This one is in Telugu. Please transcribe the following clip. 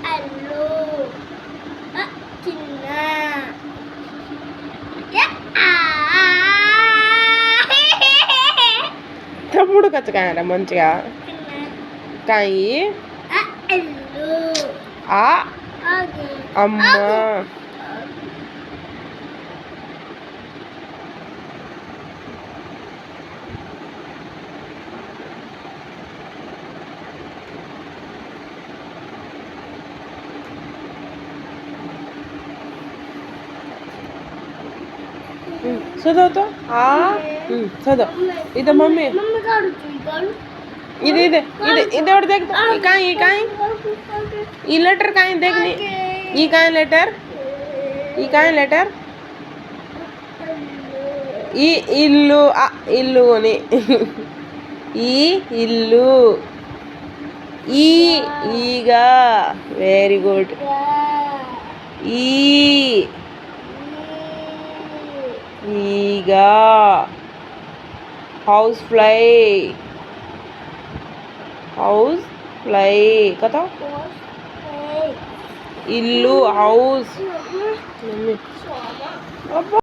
అల్లు చిన్న తమ్ముడు కచ్చకాయరా మంచిగా కాయి ఆ అమ్మ చదవుతో చదవ ఇది మమ్మీ ఇది ఇది ఇది ఇది ఒకటి देख ఈ లెటర్ కాయి देखनी ఈ కాయి లెటర్ ఈ ఇల్లు ఇల్లు అని ఈ ఇల్లు ఈగా వెరీ గుడ్ ఈగా హౌస్ ఫ్లై కథ ఇల్లు హౌస్